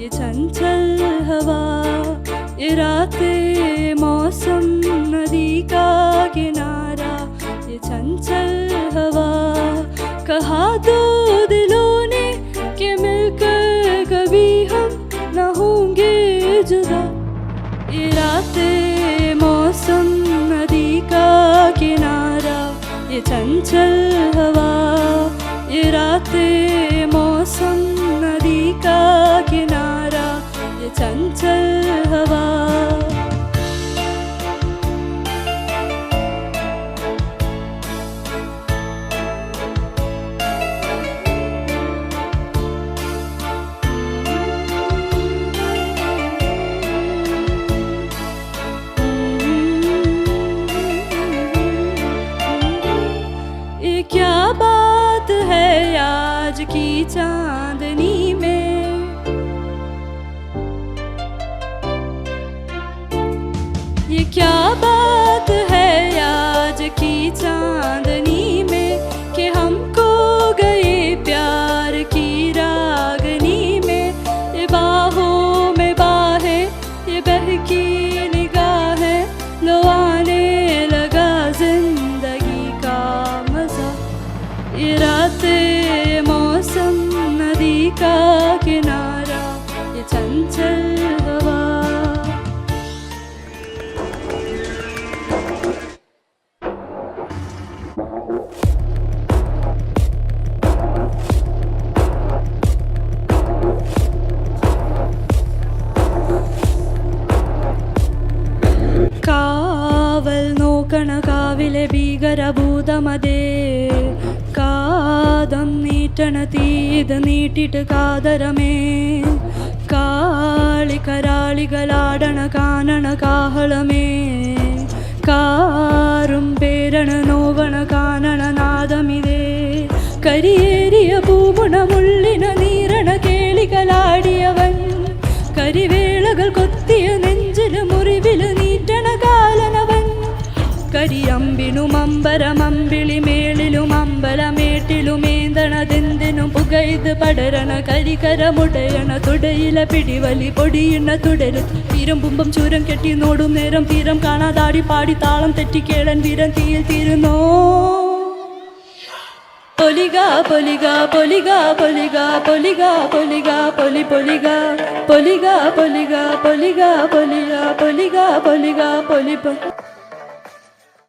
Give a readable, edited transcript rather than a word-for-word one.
ये चंचल हवा, ये रातें मौसम नदी का किनारा, ये चंचल हवा। कहा दो दिलों ने कि मिलकर कभी हम न होंगे जुदा। ये रातें मौसम नदी का किनारा, ये चंचल हवा, ये रातें मौसम नदी का किनारा, ये चंचल हवा। ये क्या बात है आज की चांदनी में, ये क्या बात है आज की चांदनी में कि हमको गए प्यार की रागनी में। ये बाहों में बाहें, ये बहकी निगाहें, लो आने लगा जिंदगी का मजा। ये रातें मौसम नदी का किनारा, ये चंचल हवा। കാവൽ നോക്കണ കാവിലെ ഭീകരഭൂതമതേ, കാതം നീട്ടണ തീത് നീട്ടിട്ട് കാതരമേ, കാളികരാളികളാടണ കാണണ കാഹളമേ, കാറും പേരണ നോവണ കാണണ നാദമിതേ, കരിയേറിയ പൂമുണമുള്ളിന നീരണ കേളികളാടിയവൻ, കരിവേളകൾ കൊത്തിയ നെഞ്ചില് മുറിവില് നീട്ടണ കാലനവൻ. കരിയമ്പിനും അമ്പരമമ്പിളി മേളിലും അമ്പലമേട്ടിലുമേന്തണതെന്തിനും പുകയത് പടരണ കരികരമുടയണ തുടയില പിടിവലി പൊടിയണ തുടരും തീരമ്പുമ്പം ചൂരം കെട്ടി നോടും നേരം തീരം കാണാതാടി പാടി താളം തെറ്റിക്കേളൻ വീരൻ തീയിൽ തീരുന്നോ. പൊലിഗാ പൊലിഗാ പൊലിഗാ പൊലിഗാ പൊലിഗാ പൊലിഗാ പൊലി പൊലിഗാ പൊലിഗാ പൊലിഗാ പൊലിഗാ പൊലിഗാ പൊലിഗാ പൊലിഗാ പൊലി.